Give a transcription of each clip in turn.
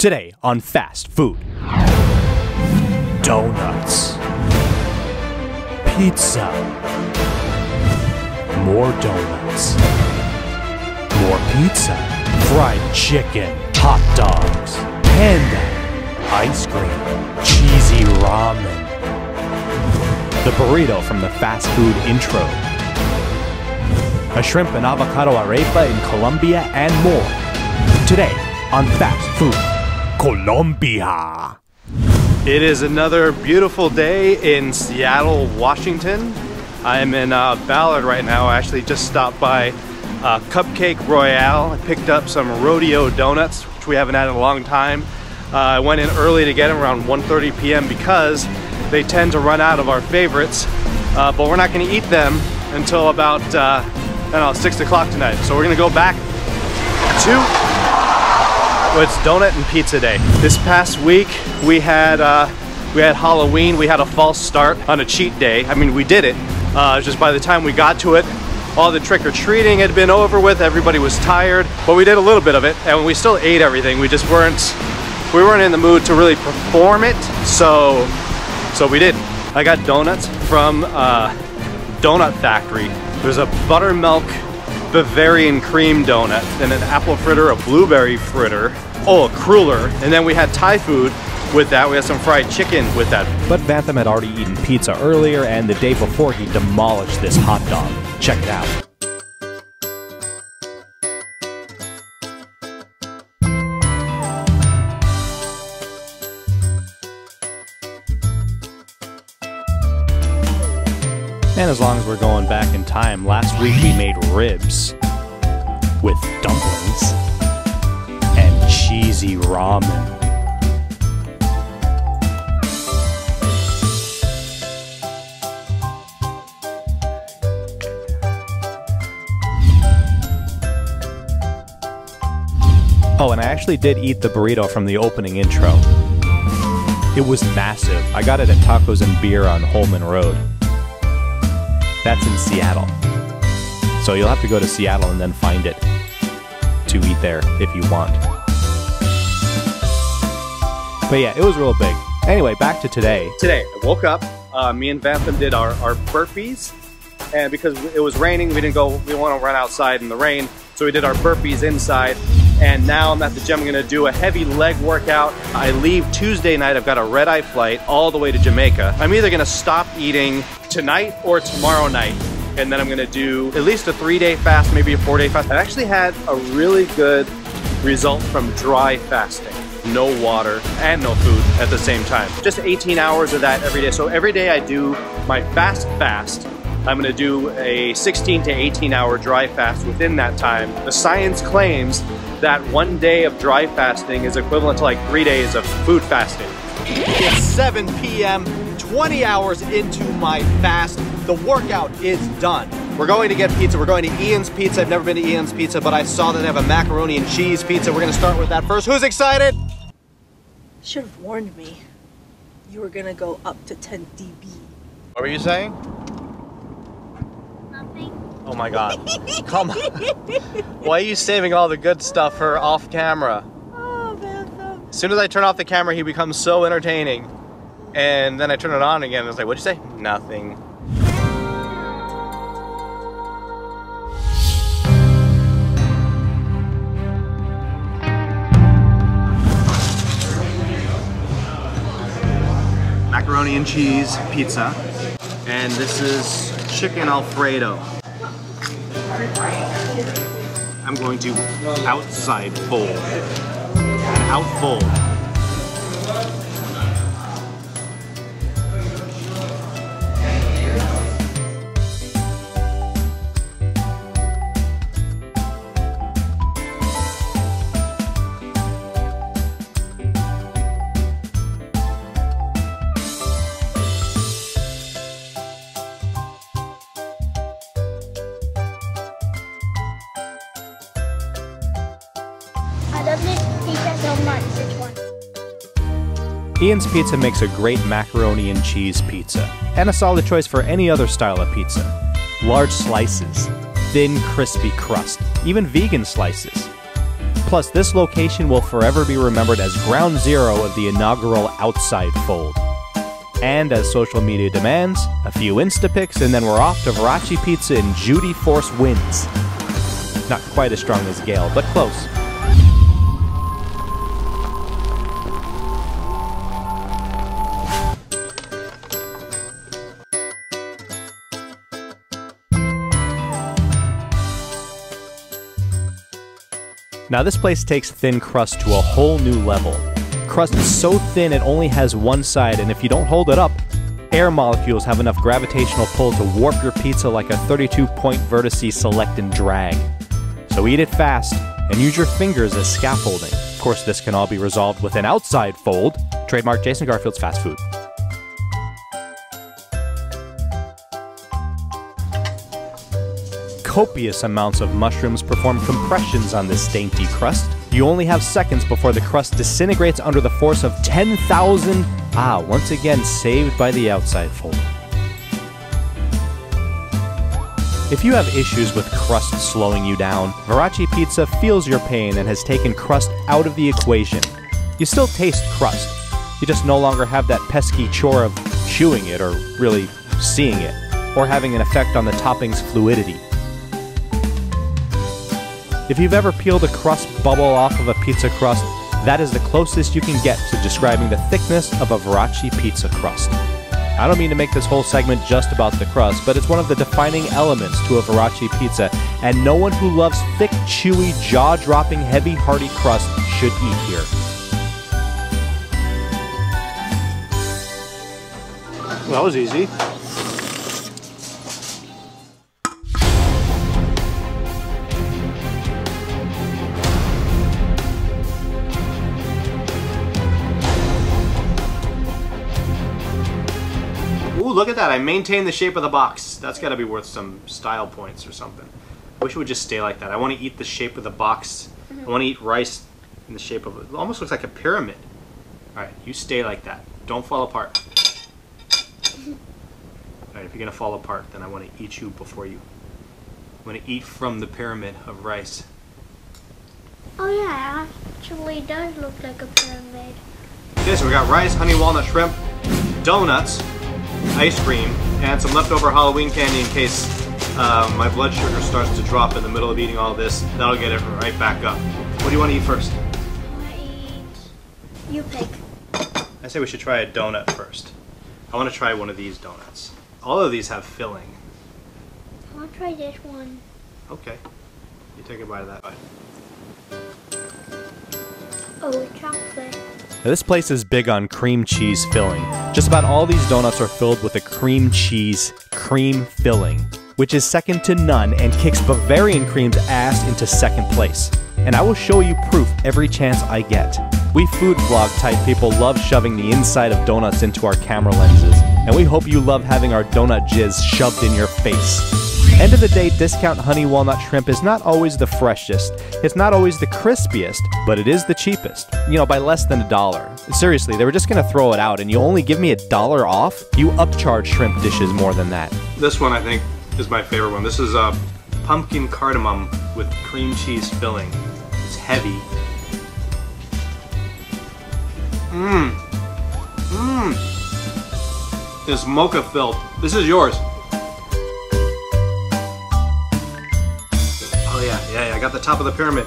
Today on Fast Food. Donuts. Pizza. More donuts. More pizza. Fried chicken. Hot dogs. Panda. Ice cream. Cheesy ramen. The burrito from the fast food intro. A shrimp and avocado arapa in Colombia and more. Today on Fast Food. Colombia. It is another beautiful day in Seattle, Washington. I'm in Ballard right now. I actually just stopped by Cupcake Royale. I picked up some rodeo donuts, which we haven't had in a long time. I went in early to get them around 1:30 p.m. because they tend to run out of our favorites, but we're not going to eat them until about I don't know, 6 o'clock tonight. So we're going to go back to it's donut and pizza day. This past week we had Halloween. We had a false start on a cheat day. I mean, we did it. Just by the time we got to it, all the trick-or-treating had been over with. Everybody was tired, but we did a little bit of it, and we still ate everything. We just weren't in the mood to really perform it. So we didn't. I got donuts from Donut Factory. There's a buttermilk Bavarian cream donut, then an apple fritter, a blueberry fritter, a cruller, and then we had Thai food with that. We had some fried chicken with that. But Vantham had already eaten pizza earlier, and the day before he demolished this hot dog. Check it out. And as long as we're going back in time, last week we made ribs with dumplings and cheesy ramen. Oh, and I actually did eat the burrito from the opening intro. It was massive. I got it at Tacos and Beer on Holman Road. That's in Seattle. So you'll have to go to Seattle and then find it to eat there if you want. But yeah, it was real big. Anyway, back to today. Today, I woke up, me and Vantham did our burpees, and because it was raining, we didn't want to run outside in the rain, so we did our burpees inside. And now I'm at the gym. I'm gonna do a heavy leg workout. I leave Tuesday night. I've got a red-eye flight all the way to Jamaica. I'm either gonna stop eating tonight or tomorrow night. And then I'm gonna do at least a 3-day fast, maybe a 4-day fast. I actually had a really good result from dry fasting. No water and no food at the same time. Just 18 hours of that every day. So every day I do my fast. I'm gonna do a 16 to 18 hour dry fast within that time. The science claims that 1 day of dry fasting is equivalent to like 3 days of food fasting. It's 7 p.m., 20 hours into my fast. The workout is done. We're going to get pizza. We're going to Ian's Pizza. I've never been to Ian's Pizza, but I saw that they have a macaroni and cheese pizza. We're gonna start with that first. Who's excited? Should have warned me. You were gonna go up to 10 dB. What were you saying? Oh my God, come on. Why are you saving all the good stuff for off camera? Oh, Vantham. As soon as I turn off the camera, he becomes so entertaining. And then I turn it on again, and it's like, what'd you say? Nothing. Macaroni and cheese pizza. And this is chicken Alfredo. I'm going to outside fold. Out fold. I love this pizza so much. Which one? Ian's Pizza makes a great macaroni and cheese pizza, and a solid choice for any other style of pizza. Large slices, thin, crispy crust, even vegan slices. Plus, this location will forever be remembered as ground zero of the inaugural outside fold. And as social media demands, a few Insta pics and then we're off to Verace Pizza in Judy Force Winds. Not quite as strong as Gale, but close. Now this place takes thin crust to a whole new level. Crust is so thin it only has one side, and if you don't hold it up, air molecules have enough gravitational pull to warp your pizza like a 32-point vertice select and drag. So eat it fast, and use your fingers as scaffolding. Of course, this can all be resolved with an outside fold. Trademark Jason Garfield's Fast Food. Copious amounts of mushrooms perform compressions on this dainty crust. You only have seconds before the crust disintegrates under the force of 10,000... once again saved by the outside fold. If you have issues with crust slowing you down, Verace Pizza feels your pain and has taken crust out of the equation. You still taste crust. You just no longer have that pesky chore of chewing it or really seeing it, or having an effect on the topping's fluidity. If you've ever peeled a crust bubble off of a pizza crust, that is the closest you can get to describing the thickness of a Verace pizza crust. I don't mean to make this whole segment just about the crust, but it's one of the defining elements to a Verace pizza, and no one who loves thick, chewy, jaw-dropping, heavy, hearty crust should eat here. Well, that was easy. Ooh, look at that. I maintained the shape of the box. That's got to be worth some style points or something. I wish it would just stay like that. I want to eat the shape of the box. I want to eat rice in the shape of it. It almost looks like a pyramid. All right, you stay like that. Don't fall apart. All right, if you're going to fall apart, then I want to eat you before you. I want to eat from the pyramid of rice. Oh yeah, it actually does look like a pyramid. Okay, so we got rice, honey walnut shrimp, donuts, ice cream, and some leftover Halloween candy in case my blood sugar starts to drop in the middle of eating all this. That'll get it right back up. What do you want to eat first? I want to eat... You pick. I say we should try a donut first. I want to try one of these donuts. All of these have filling. I want to try this one. Okay. You take a bite of that. Bite. Oh, chocolate. Now, this place is big on cream cheese filling. Just about all these donuts are filled with a cream cheese cream filling, which is second to none and kicks Bavarian cream's ass into second place. And I will show you proof every chance I get. We food vlog type people love shoving the inside of donuts into our camera lenses, and we hope you love having our donut jizz shoved in your face. End of the day, discount honey walnut shrimp is not always the freshest, it's not always the crispiest, but it is the cheapest. You know, by less than $1. Seriously, they were just gonna throw it out and you only give me $1 off? You upcharge shrimp dishes more than that. This one I think is my favorite one. This is pumpkin cardamom with cream cheese filling. It's heavy. Mmm. Mmm. It's mocha filled. This is yours. Oh yeah, I got the top of the pyramid.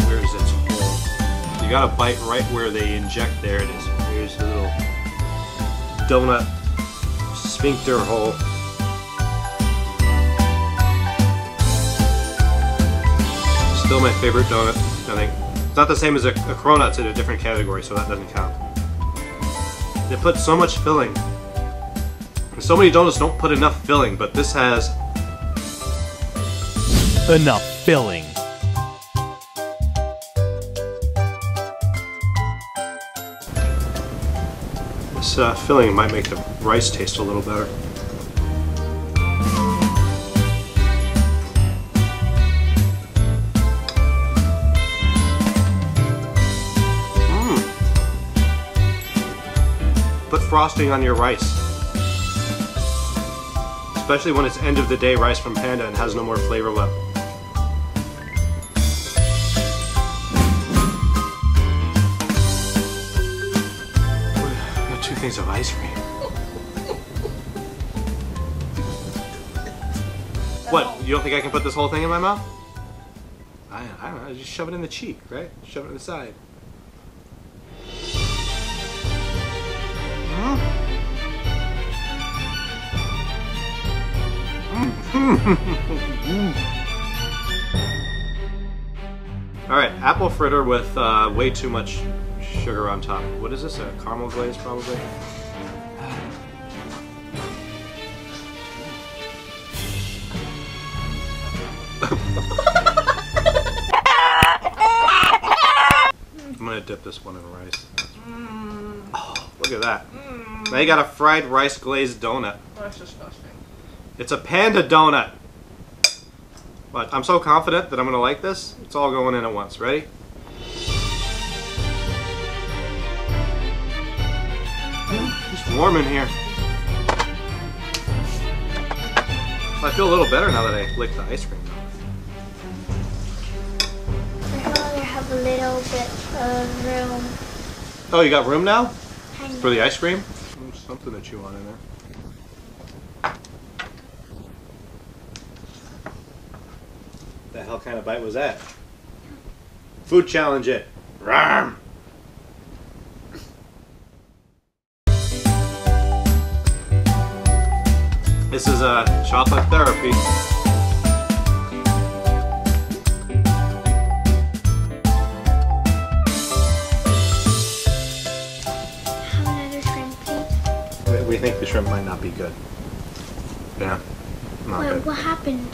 Where is its hole? You gotta bite right where they inject. There it is. Here's the little donut sphincter hole. Still my favorite donut, I think. It's not the same as a cronut, it's in a different category, so that doesn't count. They put so much filling. So many donuts don't put enough filling, but this has Enough filling. this filling might make the rice taste a little better. frosting on your rice. Especially when it's end of the day rice from Panda and has no more flavor left. Two things of ice cream. What? You don't think I can put this whole thing in my mouth? I don't know. Just shove it in the cheek, right? Shove it in the side. Alright, apple fritter with way too much sugar on top. What is this? A caramel glaze, probably? I'm gonna dip this one in rice. Oh, look at that. Now you got a fried rice glazed donut. That's disgusting. It's a Panda donut. But I'm so confident that I'm gonna like this. It's all going in at once. Ready? It's warm in here. I feel a little better now that I licked the ice cream. I only have a little bit of room. Oh, you got room now? For the Of. ice cream? There's something to chew on in there. The hell kind of bite was that? Food challenge it. Rawr. This is a chocolate therapy. Have another shrimp, please. We think the shrimp might not be good. Yeah, not Wait, good. what happened?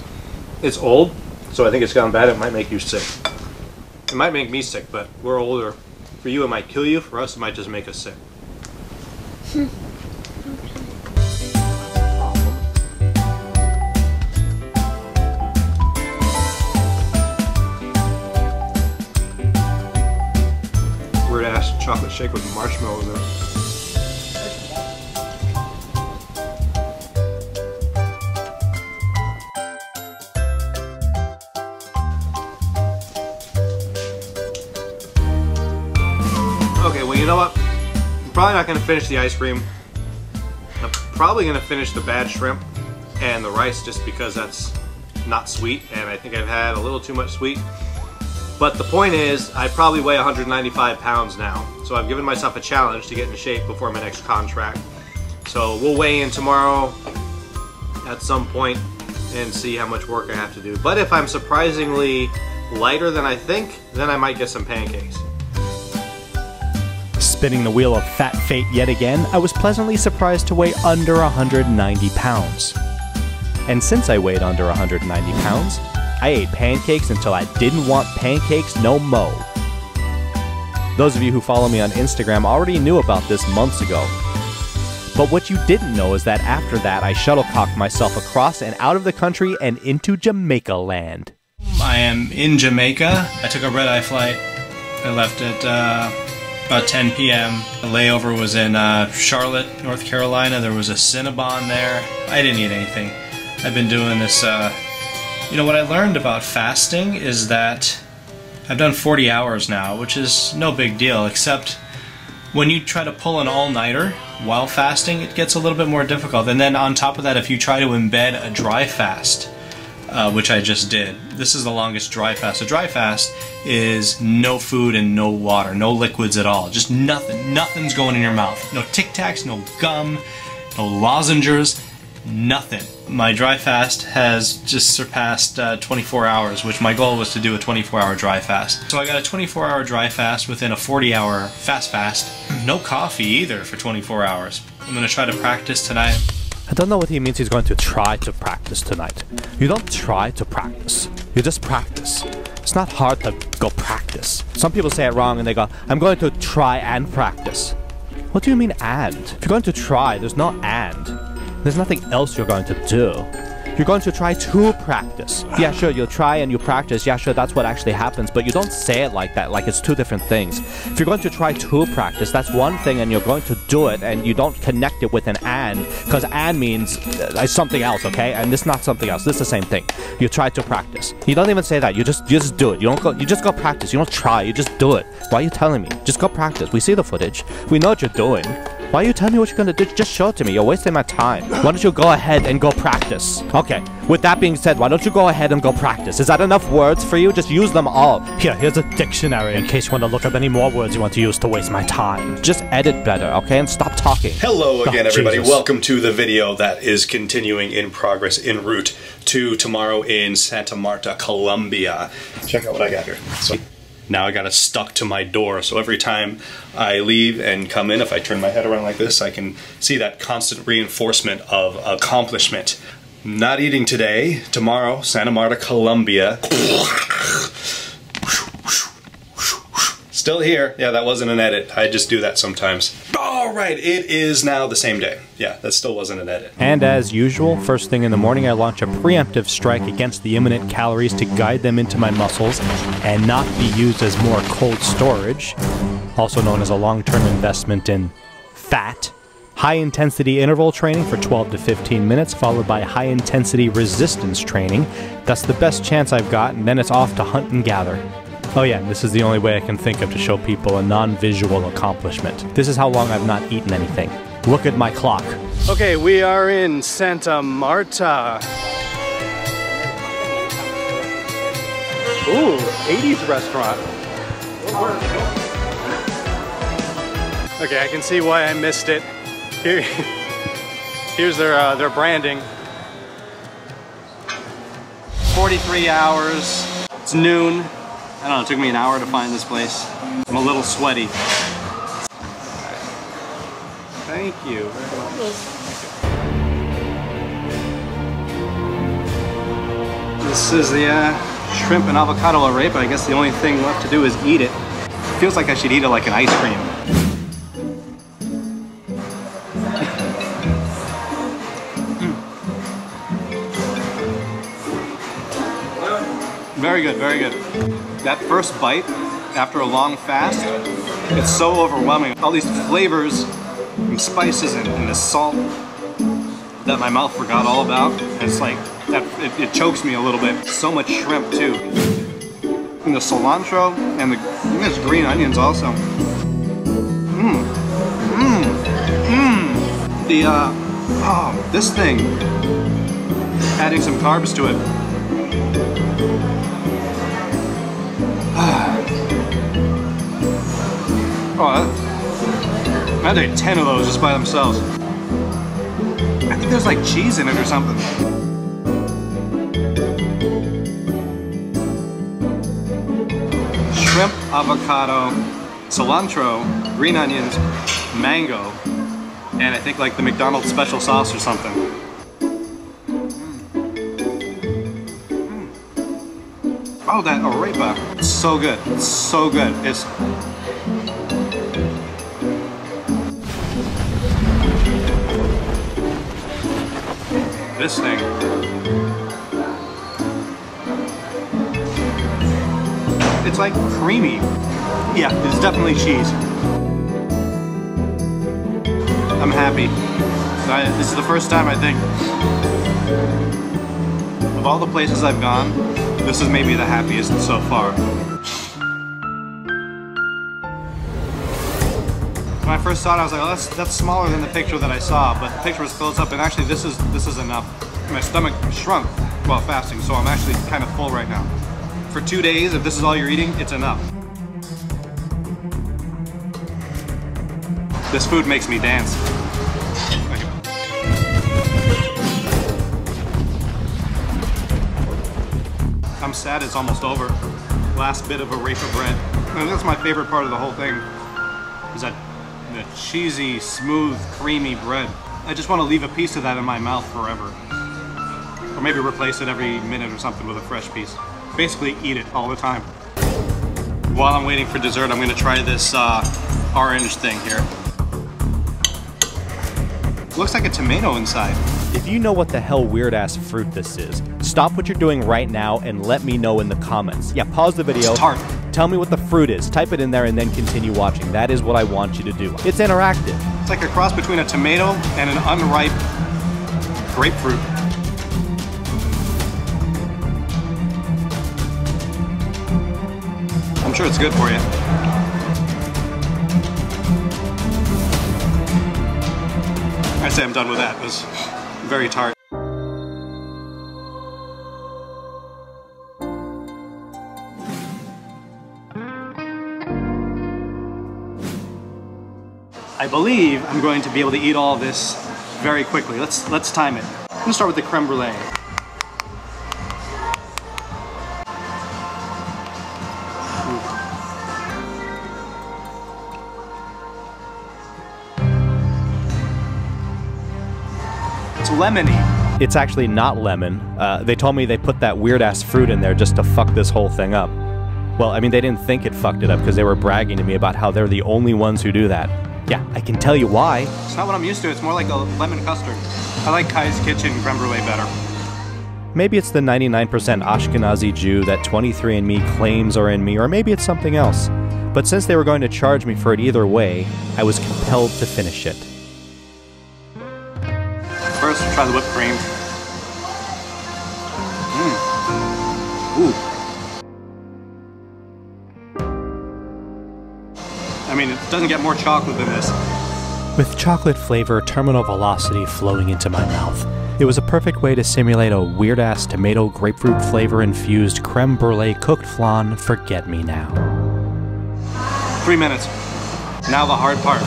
It's old, so I think it's gone bad. It might make you sick. It might make me sick, but we're older. For you, it might kill you. For us, it might just make us sick. Weird ass chocolate shake with marshmallows in it. Okay, well, you know what? I'm probably not going to finish the ice cream. I'm probably going to finish the bad shrimp and the rice just because that's not sweet, and I think I've had a little too much sweet. But the point is, I probably weigh 195 pounds now, so I've given myself a challenge to get in shape before my next contract. So we'll weigh in tomorrow at some point and see how much work I have to do. But if I'm surprisingly lighter than I think, then I might get some pancakes. Spinning the wheel of fat fate yet again, I was pleasantly surprised to weigh under 190 pounds. And since I weighed under 190 pounds, I ate pancakes until I didn't want pancakes no mo. Those of you who follow me on Instagram already knew about this months ago. But what you didn't know is that after that I shuttlecocked myself across and out of the country and into Jamaica land. I am in Jamaica. I took a red-eye flight. I left at about 10 p.m. The layover was in Charlotte, North Carolina. There was a Cinnabon there. I didn't eat anything. I've been doing this, you know, what I learned about fasting is that I've done 40 hours now, which is no big deal, except when you try to pull an all-nighter while fasting, it gets a little bit more difficult. And then on top of that, if you try to embed a dry fast, which I just did, this is the longest dry fast. A dry fast is no food and no water, no liquids at all, just nothing. Nothing's going in your mouth. No Tic Tacs, no gum, no lozenges, nothing. My dry fast has just surpassed 24 hours, which my goal was to do a 24-hour dry fast. So I got a 24-hour dry fast within a 40-hour fast. No coffee either for 24 hours. I'm going to try to practice tonight. I don't know what he means he's going to try to practice tonight. You don't try to practice. You just practice. It's not hard to go practice. Some people say it wrong and they go, I'm going to try and practice. What do you mean and? If you're going to try, there's no and. There's nothing else you're going to do. You're going to try to practice. Yeah, sure, you'll try and you practice. Yeah, sure, that's what actually happens. But you don't say it like that, like it's two different things. If you're going to try to practice, that's one thing, and you're going to do it, and you don't connect it with an and, because and means something else, okay? And this is not something else. This is the same thing. You try to practice. You don't even say that. You just do it. You just go practice. You don't try. You just do it. Why are you telling me? Just go practice. We see the footage. We know what you're doing. Why are you telling me what you're gonna do? Just show it to me. You're wasting my time. Why don't you go ahead and go practice? Okay, with that being said, why don't you go ahead and go practice? Is that enough words for you? Just use them all. Here's a dictionary in case you want to look up any more words you want to use to waste my time. Just edit better, okay? And stop talking. Hello again, everybody. Jesus. Welcome to the video that is continuing in progress en route to tomorrow in Santa Marta, Colombia. Check out what I got here. So now I got it stuck to my door, so every time I leave and come in, if I turn my head around like this, I can see that constant reinforcement of accomplishment. Not eating today. Tomorrow, Santa Marta, Colombia. Still here. Yeah, that wasn't an edit. I just do that sometimes. Alright, it is now the same day. Yeah, that still wasn't an edit. And as usual, first thing in the morning, I launch a preemptive strike against the imminent calories to guide them into my muscles and not be used as more cold storage, also known as a long-term investment in fat. High-intensity interval training for 12 to 15 minutes, followed by high-intensity resistance training. That's the best chance I've got, and then it's off to hunt and gather. Oh yeah, this is the only way I can think of to show people a non-visual accomplishment. This is how long I've not eaten anything. Look at my clock. Okay, we are in Santa Marta. Ooh, 80s restaurant. Okay, I can see why I missed it. Here's their branding. 43 hours. It's noon. I don't know, it took me an hour to find this place. I'm a little sweaty. Thank you very much. This is the shrimp and avocado arapa. I guess the only thing left to do is eat it. It feels like I should eat it like an ice cream. Very good, very good. That first bite, after a long fast, it's so overwhelming. All these flavors and spices and the salt that my mouth forgot all about. It's like, it chokes me a little bit. So much shrimp too. And the cilantro and there's green onions also. This thing, adding some carbs to it. Oh, I'd take 10 of those just by themselves. I think there's like cheese in it or something. Shrimp, avocado, cilantro, green onions, mango, and I think like the McDonald's special sauce or something. Oh, that arepa. It's so good. It's so good. It's... This thing. It's like creamy. Yeah, it's definitely cheese. I'm happy. This is the first time, I think, of all the places I've gone, this is maybe the happiest so far. When I first saw it, I was like, oh, that's smaller than the picture that I saw, but the picture was close up, and actually this is enough. My stomach shrunk while fasting, so I'm actually kind of full right now. For 2 days, if this is all you're eating, it's enough. This food makes me dance. I'm sad it's almost over. Last bit of arepa bread. And that's my favorite part of the whole thing, is that the cheesy, smooth, creamy bread. I just want to leave a piece of that in my mouth forever. Or maybe replace it every minute or something with a fresh piece. Basically eat it all the time. While I'm waiting for dessert, I'm going to try this orange thing here. Looks like a tomato inside. If you know what the hell weird-ass fruit this is, stop what you're doing right now and let me know in the comments. Yeah, pause the video. It's tart. Tell me what the fruit is. Type it in there and then continue watching. That is what I want you to do. It's interactive. It's like a cross between a tomato and an unripe grapefruit. I'm sure it's good for you. I say I'm done with that. It was very tart. I believe I'm going to be able to eat all of this very quickly. Let's time it. I'm gonna start with the creme brulee. It's lemony. It's actually not lemon. They told me they put that weird-ass fruit in there just to fuck this whole thing up. Well, I mean, they didn't think it fucked it up because they were bragging to me about how they're the only ones who do that. Yeah, I can tell you why. It's not what I'm used to. It's more like a lemon custard. I like Kai's Kitchen creme brulee better. Maybe it's the 99% Ashkenazi Jew that 23andMe claims are in me, or maybe it's something else. But since they were going to charge me for it either way, I was compelled to finish it. First, try the whipped cream. Ooh. I mean, it doesn't get more chocolate than this. With chocolate flavor, terminal velocity flowing into my mouth, it was a perfect way to simulate a weird-ass tomato grapefruit flavor-infused creme brulee cooked flan forget-me-now. 3 minutes. Now the hard part.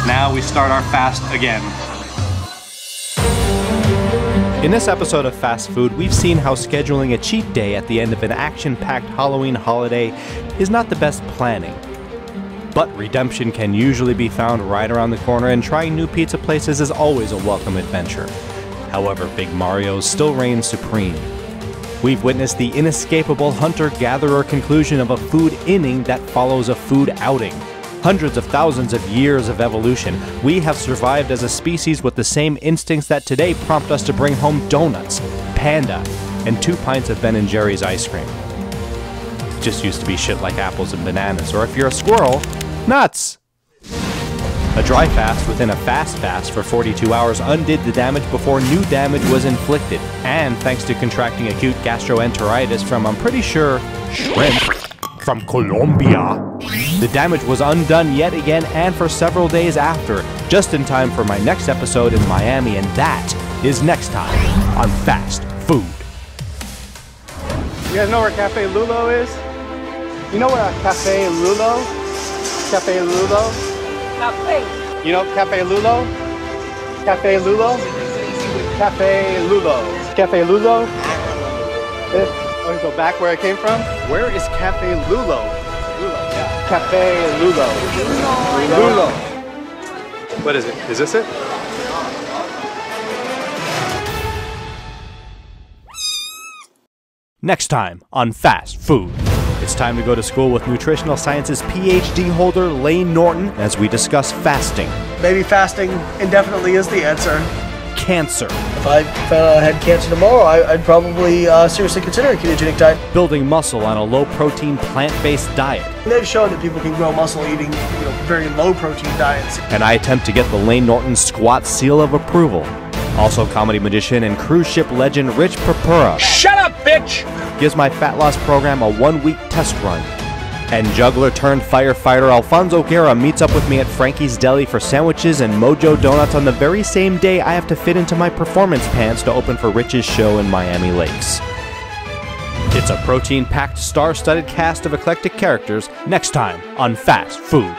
Now we start our fast again. In this episode of Fast Food, we've seen how scheduling a cheat day at the end of an action-packed Halloween holiday is not the best planning. But redemption can usually be found right around the corner, and trying new pizza places is always a welcome adventure. However, Big Mario's still reigns supreme. We've witnessed the inescapable hunter-gatherer conclusion of a food inning that follows a food outing. Hundreds of thousands of years of evolution, we have survived as a species with the same instincts that today prompt us to bring home donuts, panda, and 2 pints of Ben & Jerry's ice cream. It just used to be shit like apples and bananas, or if you're a squirrel, nuts! A dry fast within a fast fast for 42 hours undid the damage before new damage was inflicted, and thanks to contracting acute gastroenteritis from, I'm pretty sure, shrimp from Colombia, the damage was undone yet again and for several days after, just in time for my next episode in Miami, and that is next time on Fast Food. You guys know where Cafe Lulo is? You know where Cafe Lulo? Cafe Lulo? Cafe. You know Cafe Lulo? Cafe Lulo? Cafe Lulo. Cafe Lulo? Okay, so back where I came from? Where is Cafe Lulo? Lulo, yeah. Cafe Lulo. Lulo. What is it? Is this it? Next time on Fast Food. It's time to go to school with nutritional sciences PhD holder Lane Norton as we discuss fasting. Maybe fasting indefinitely is the answer. Cancer. If I found out I had cancer tomorrow, I'd probably seriously consider a ketogenic diet. Building muscle on a low-protein, plant-based diet. They've shown that people can grow muscle eating, very low-protein diets. And I attempt to get the Lane Norton squat seal of approval. Also, comedy magician and cruise ship legend Rich Papura. Shut up, bitch! Gives my fat loss program a 1-week test run. And juggler turned firefighter Alfonso Guerra meets up with me at Frankie's Deli for sandwiches and Mojo Donuts on the very same day I have to fit into my performance pants to open for Rich's show in Miami Lakes. It's a protein-packed, star-studded cast of eclectic characters next time on Fast Food.